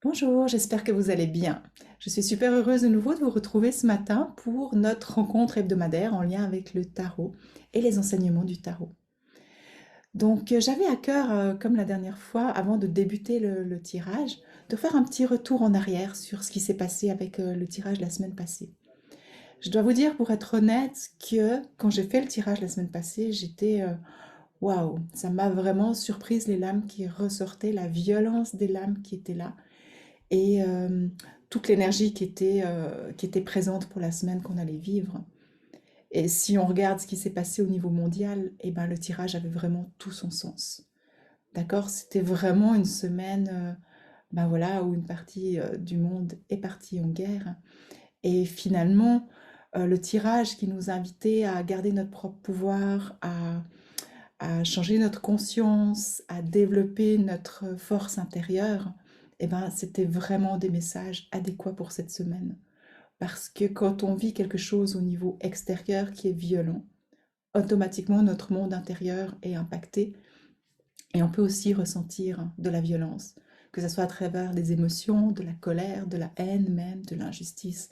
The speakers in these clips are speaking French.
Bonjour, j'espère que vous allez bien. Je suis super heureuse de nouveau de vous retrouver ce matin pour notre rencontre hebdomadaire en lien avec le tarot et les enseignements du tarot. Donc, j'avais à cœur, comme la dernière fois, avant de débuter le tirage, de faire un petit retour en arrière sur ce qui s'est passé avec le tirage la semaine passée. Je dois vous dire, pour être honnête, que quand j'ai fait le tirage la semaine passée, j'étais waouh, ça m'a vraiment surprise les lames qui ressortaient, la violence des lames qui étaient là et toute l'énergie qui était présente pour la semaine qu'on allait vivre. Et si on regarde ce qui s'est passé au niveau mondial, eh ben, le tirage avait vraiment tout son sens. D'accord? C'était vraiment une semaine ben voilà, où une partie du monde est partie en guerre. Et finalement, le tirage qui nous invitait à garder notre propre pouvoir, à changer notre conscience, à développer notre force intérieure, eh ben, c'était vraiment des messages adéquats pour cette semaine. Parce que quand on vit quelque chose au niveau extérieur qui est violent, automatiquement notre monde intérieur est impacté et on peut aussi ressentir de la violence, que ce soit à travers des émotions, de la colère, de la haine même, de l'injustice.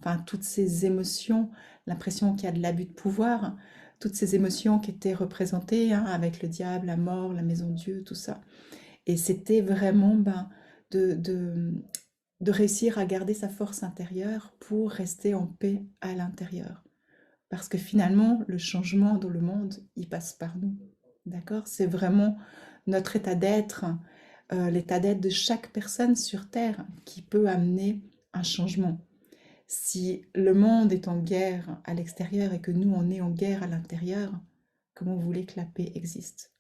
Enfin, toutes ces émotions, l'impression qu'il y a de l'abus de pouvoir, toutes ces émotions qui étaient représentées hein, avec le diable, la mort, la maison de Dieu, tout ça. Et c'était vraiment de, de, de réussir à garder sa force intérieure pour rester en paix à l'intérieur. Parce que finalement, le changement dans le monde, il passe par nous. D'accord? C'est vraiment notre état d'être, l'état d'être de chaque personne sur Terre qui peut amener un changement. Si le monde est en guerre à l'extérieur et que nous, on est en guerre à l'intérieur, comment vous voulez que la paix existe?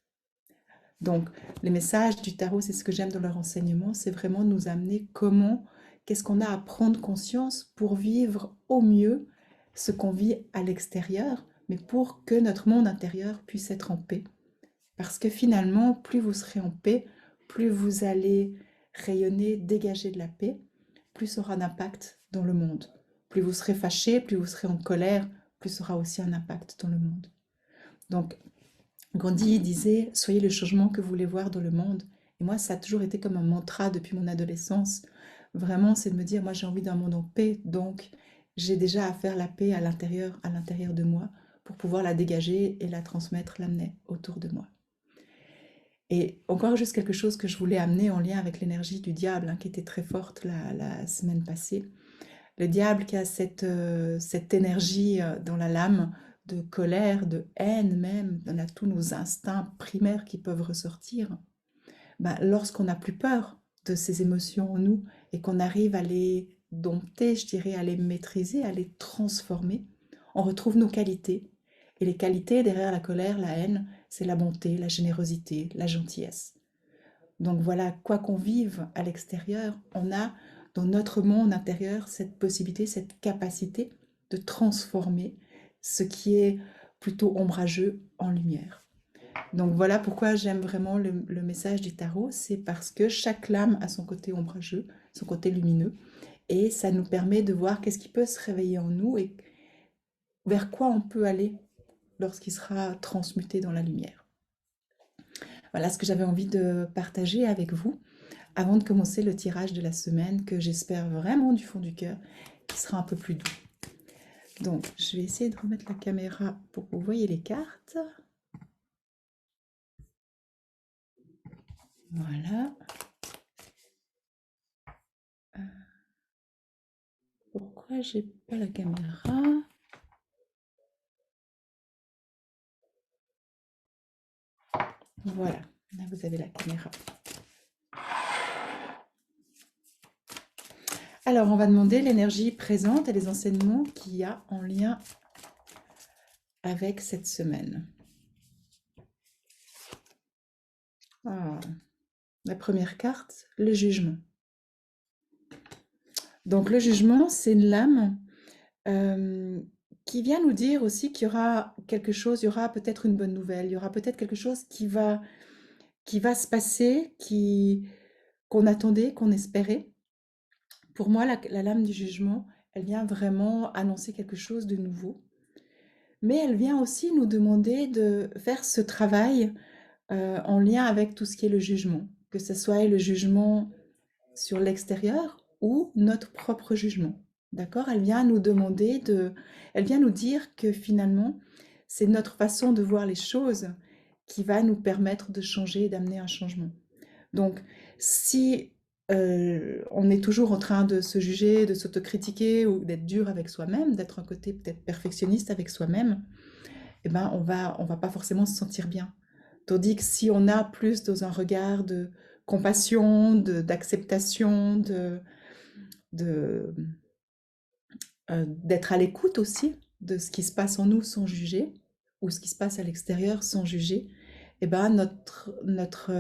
Donc, les messages du tarot, c'est ce que j'aime dans leur enseignement, c'est vraiment nous amener comment, qu'est-ce qu'on a à prendre conscience pour vivre au mieux ce qu'on vit à l'extérieur, mais pour que notre monde intérieur puisse être en paix. Parce que finalement, plus vous serez en paix, plus vous allez rayonner, dégager de la paix, plus ça aura d'impact dans le monde. Plus vous serez fâché, plus vous serez en colère, plus ça aura aussi un impact dans le monde. Donc, Gandhi disait, soyez le changement que vous voulez voir dans le monde. Et moi, ça a toujours été comme un mantra depuis mon adolescence. Vraiment, c'est de me dire, moi, j'ai envie d'un monde en paix, donc j'ai déjà à faire la paix à l'intérieur de moi, pour pouvoir la dégager et la transmettre, l'amener autour de moi. Et encore juste quelque chose que je voulais amener en lien avec l'énergie du diable, hein, qui était très forte la semaine passée. Le diable qui a cette énergie dans la lame de colère, de haine même, on a tous nos instincts primaires qui peuvent ressortir. Ben, lorsqu'on n'a plus peur de ces émotions en nous et qu'on arrive à les dompter, je dirais, à les maîtriser, à les transformer, on retrouve nos qualités. Et les qualités derrière la colère, la haine, c'est la bonté, la générosité, la gentillesse. Donc voilà, quoi qu'on vive à l'extérieur, on a dans notre monde intérieur cette possibilité, cette capacité de transformer ce qui est plutôt ombrageux en lumière. Donc voilà pourquoi j'aime vraiment le message du tarot, c'est parce que chaque lame a son côté ombrageux, son côté lumineux, et ça nous permet de voir qu'est-ce qui peut se réveiller en nous et vers quoi on peut aller lorsqu'il sera transmuté dans la lumière. Voilà ce que j'avais envie de partager avec vous avant de commencer le tirage de la semaine que j'espère vraiment du fond du cœur qui sera un peu plus doux. Donc, je vais essayer de remettre la caméra pour que vous voyez les cartes. Voilà. Pourquoi j'ai pas la caméra? Voilà, là vous avez la caméra. Alors, on va demander l'énergie présente et les enseignements qu'il y a en lien avec cette semaine. Ah, la première carte, le jugement. Donc, le jugement, c'est une lame euh, qui vient nous dire aussi qu'il y aura quelque chose, il y aura peut-être une bonne nouvelle, il y aura peut-être quelque chose qui va se passer, qu'on attendait, qu'on espérait. Pour moi, la lame du jugement, elle vient vraiment annoncer quelque chose de nouveau. Mais elle vient aussi nous demander de faire ce travail en lien avec tout ce qui est le jugement, que ce soit le jugement sur l'extérieur ou notre propre jugement. D'accord? Elle vient nous demander elle vient nous dire que finalement, c'est notre façon de voir les choses qui va nous permettre de changer et d'amener un changement. Donc, si on est toujours en train de se juger, de s'autocritiquer ou d'être dur avec soi-même, d'être un côté peut-être perfectionniste avec soi-même, eh ben, on va pas forcément se sentir bien. Tandis que si on a plus dans un regard de compassion, d'acceptation, de, d'être à l'écoute aussi de ce qui se passe en nous sans juger, ou ce qui se passe à l'extérieur sans juger, eh ben notre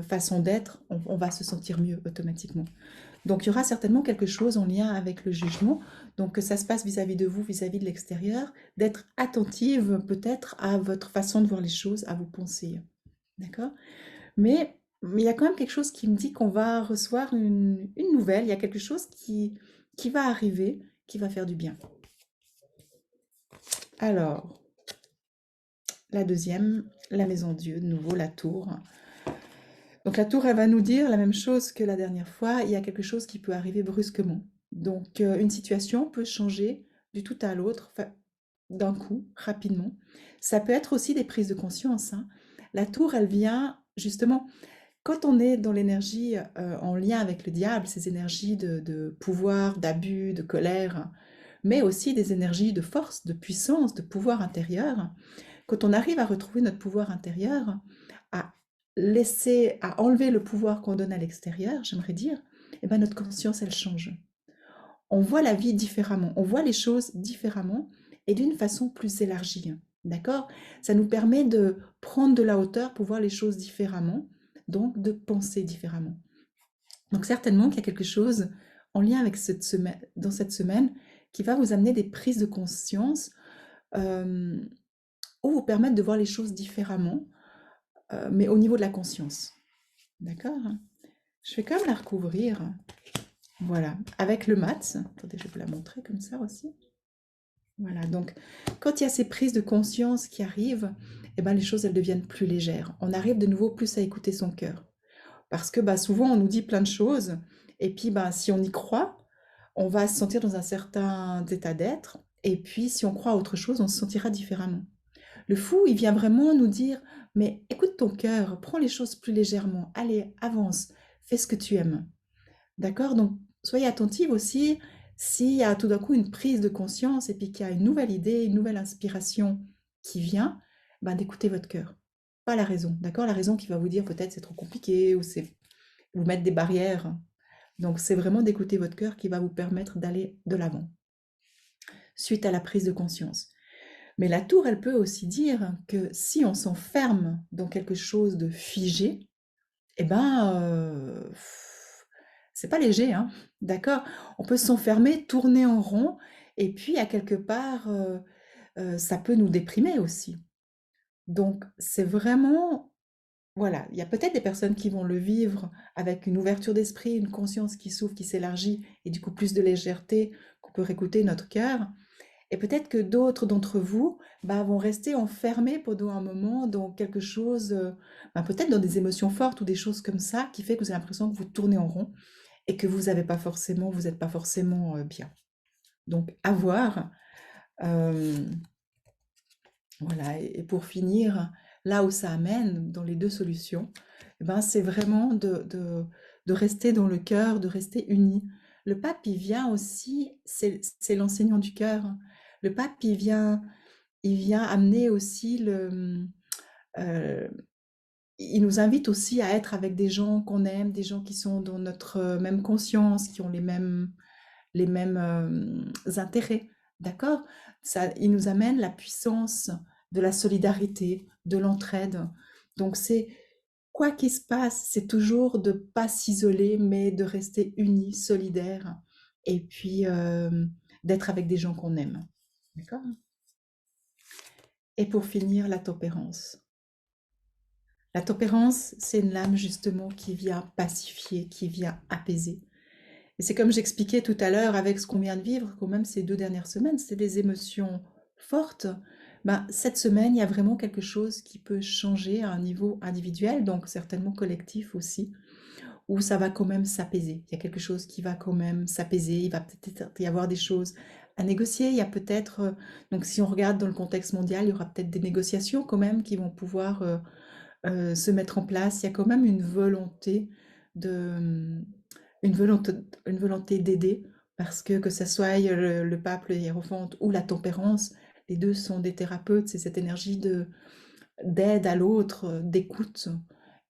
façon d'être, on va se sentir mieux automatiquement. Donc il y aura certainement quelque chose en lien avec le jugement, donc que ça se passe vis-à-vis de vous, vis-à-vis de l'extérieur, d'être attentive peut-être à votre façon de voir les choses, à vos pensées. D'accord? Mais il y a quand même quelque chose qui me dit qu'on va recevoir une nouvelle, il y a quelque chose qui va arriver, qui va faire du bien. Alors, la deuxième, la maison de Dieu, de nouveau la tour. Donc la tour, elle va nous dire la même chose que la dernière fois, il y a quelque chose qui peut arriver brusquement. Donc une situation peut changer du tout à l'autre, d'un coup, rapidement. Ça peut être aussi des prises de conscience, hein. La tour, elle vient justement, quand on est dans l'énergie en lien avec le diable, ces énergies de pouvoir, d'abus, de colère, mais aussi des énergies de force, de puissance, de pouvoir intérieur, quand on arrive à retrouver notre pouvoir intérieur, à à enlever le pouvoir qu'on donne à l'extérieur, j'aimerais dire, eh ben notre conscience, elle change. On voit la vie différemment, on voit les choses différemment et d'une façon plus élargie. D'accord? Ça nous permet de prendre de la hauteur pour voir les choses différemment, donc de penser différemment. Donc certainement qu'il y a quelque chose en lien avec dans cette semaine qui va vous amener des prises de conscience euh, ou vous permettre de voir les choses différemment, mais au niveau de la conscience. D'accord? Je vais quand même la recouvrir. Voilà, avec le mat. Attendez, je vais vous la montrer comme ça aussi. Voilà, donc quand il y a ces prises de conscience qui arrivent, eh ben, les choses, elles deviennent plus légères. On arrive de nouveau plus à écouter son cœur. Parce que bah, souvent, on nous dit plein de choses, et puis bah, si on y croit, on va se sentir dans un certain état d'être, et puis si on croit à autre chose, on se sentira différemment. Le fou, il vient vraiment nous dire, mais écoute ton cœur, prends les choses plus légèrement, allez, avance, fais ce que tu aimes. D'accord? Donc, soyez attentive aussi s'il y a tout d'un coup une prise de conscience et puis qu'il y a une nouvelle idée, une nouvelle inspiration qui vient, ben, d'écouter votre cœur. Pas la raison, d'accord? La raison qui va vous dire peut-être c'est trop compliqué ou c'est vous mettre des barrières. Donc, c'est vraiment d'écouter votre cœur qui va vous permettre d'aller de l'avant suite à la prise de conscience. Mais la tour, elle peut aussi dire que si on s'enferme dans quelque chose de figé, eh ben, c'est pas léger, hein, d'accord? On peut s'enfermer, tourner en rond, et puis à quelque part, ça peut nous déprimer aussi. Donc, c'est vraiment, voilà, il y a peut-être des personnes qui vont le vivre avec une ouverture d'esprit, une conscience qui s'ouvre, qui s'élargit, et du coup plus de légèreté, qu'on peut réécouter notre cœur. Et peut-être que d'autres d'entre vous bah, vont rester enfermés pendant un moment dans quelque chose, bah, peut-être dans des émotions fortes ou des choses comme ça, qui fait que vous avez l'impression que vous tournez en rond et que vous n'êtes pas forcément bien. Donc, à voir. euh, voilà. Et pour finir, là où ça amène, dans les deux solutions, eh ben, c'est vraiment de rester dans le cœur, de rester unis. Le pape, il vient aussi, c'est l'enseignant du cœur. Le pape, il vient amener aussi euh, il nous invite aussi à être avec des gens qu'on aime, des gens qui sont dans notre même conscience, qui ont les mêmes intérêts. D'accord? Ça, il nous amène la puissance de la solidarité, de l'entraide. Donc c'est quoi qu'il se passe, c'est toujours de pas s'isoler, mais de rester unis, solidaires, et puis d'être avec des gens qu'on aime. D'accord? Et pour finir, la tempérance. La tempérance, c'est une lame justement qui vient pacifier, qui vient apaiser. Et c'est comme j'expliquais tout à l'heure avec ce qu'on vient de vivre, quand même ces 2 dernières semaines, c'est des émotions fortes. Ben, cette semaine, il y a vraiment quelque chose qui peut changer à un niveau individuel, donc certainement collectif aussi, ou ça va quand même s'apaiser. Il y a quelque chose qui va quand même s'apaiser. Il va peut-être y avoir des choses à négocier. Il y a peut-être, donc si on regarde dans le contexte mondial, il y aura peut-être des négociations quand même qui vont pouvoir se mettre en place. Il y a quand même de, une volonté, une volonté d'aider, parce que ce soit le pape, le hiérophant ou la tempérance, les deux sont des thérapeutes. C'est cette énergie d'aide à l'autre, d'écoute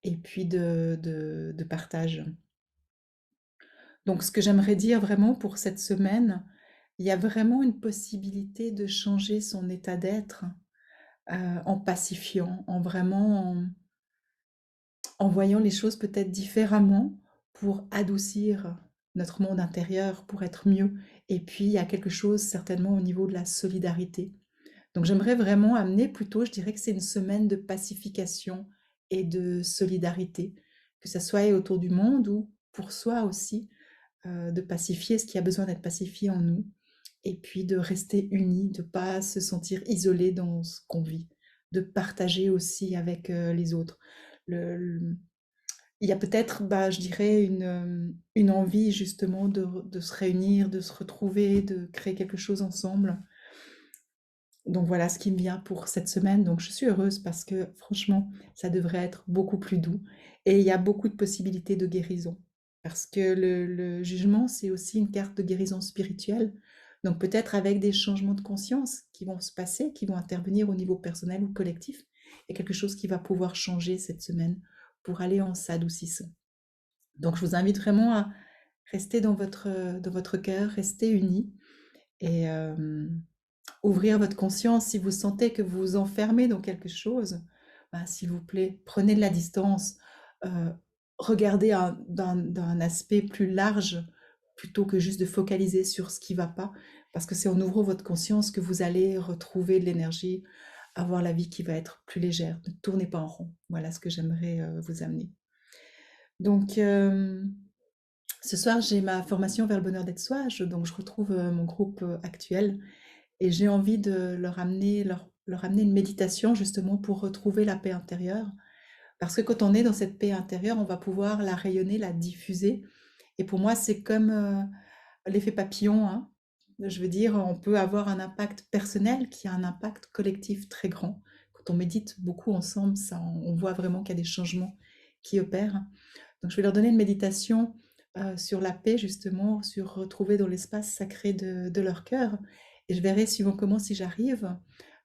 et puis de partage. Donc, ce que j'aimerais dire vraiment pour cette semaine, il y a vraiment une possibilité de changer son état d'être en pacifiant, en vraiment en voyant les choses peut-être différemment pour adoucir notre monde intérieur, pour être mieux. Et puis, il y a quelque chose certainement au niveau de la solidarité. Donc, j'aimerais vraiment amener plutôt, je dirais que c'est une semaine de pacification et de solidarité, que ça soit autour du monde ou pour soi aussi, de pacifier ce qui a besoin d'être pacifié en nous, et puis de rester unis, de ne pas se sentir isolé dans ce qu'on vit, de partager aussi avec les autres. Le, il y a peut-être, bah, je dirais, une envie justement de se réunir, de se retrouver, de créer quelque chose ensemble. Donc voilà ce qui me vient pour cette semaine. Donc je suis heureuse parce que franchement, ça devrait être beaucoup plus doux. Et il y a beaucoup de possibilités de guérison. Parce que le jugement, c'est aussi une carte de guérison spirituelle. Donc peut-être avec des changements de conscience qui vont se passer, qui vont intervenir au niveau personnel ou collectif, il y a quelque chose qui va pouvoir changer cette semaine pour aller en s'adoucissant. Donc je vous invite vraiment à rester dans votre cœur, rester unis et ouvrir votre conscience. Si vous sentez que vous vous enfermez dans quelque chose, ben, s'il vous plaît, prenez de la distance, euh, regardez d'un aspect plus large plutôt que juste de focaliser sur ce qui ne va pas, parce que c'est en ouvrant votre conscience que vous allez retrouver de l'énergie, avoir la vie qui va être plus légère. Ne tournez pas en rond. Voilà ce que j'aimerais vous amener. Donc, ce soir, j'ai ma formation vers le bonheur d'être soi, donc je retrouve mon groupe actuel et j'ai envie de leur amener une méditation justement pour retrouver la paix intérieure. Parce que quand on est dans cette paix intérieure, on va pouvoir la rayonner, la diffuser. Et pour moi, c'est comme l'effet papillon, hein. Je veux dire, on peut avoir un impact personnel qui a un impact collectif très grand. Quand on médite beaucoup ensemble, ça, on voit vraiment qu'il y a des changements qui opèrent. Donc, je vais leur donner une méditation sur la paix, justement, sur retrouver dans l'espace sacré de leur cœur. Et je verrai suivant comment, si j'arrive,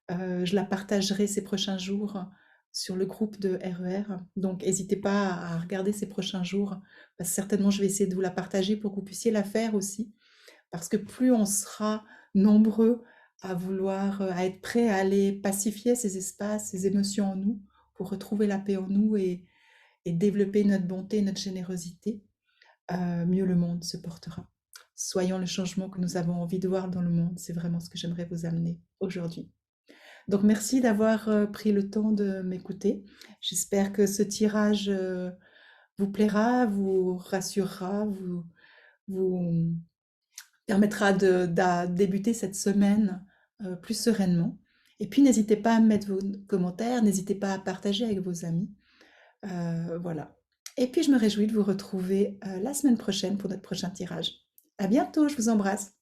je la partagerai ces prochains jours sur le groupe de RER. Donc, n'hésitez pas à regarder ces prochains jours, parce que certainement, je vais essayer de vous la partager pour que vous puissiez la faire aussi. Parce que plus on sera nombreux à vouloir, à être prêts à aller pacifier ces espaces, ces émotions en nous, pour retrouver la paix en nous et développer notre bonté, notre générosité, mieux le monde se portera. Soyons le changement que nous avons envie de voir dans le monde. C'est vraiment ce que j'aimerais vous amener aujourd'hui. Donc merci d'avoir pris le temps de m'écouter. J'espère que ce tirage vous plaira, vous rassurera, vous permettra de débuter cette semaine plus sereinement. Et puis n'hésitez pas à mettre vos commentaires, n'hésitez pas à partager avec vos amis. Voilà. Et puis je me réjouis de vous retrouver la semaine prochaine pour notre prochain tirage. À bientôt, je vous embrasse.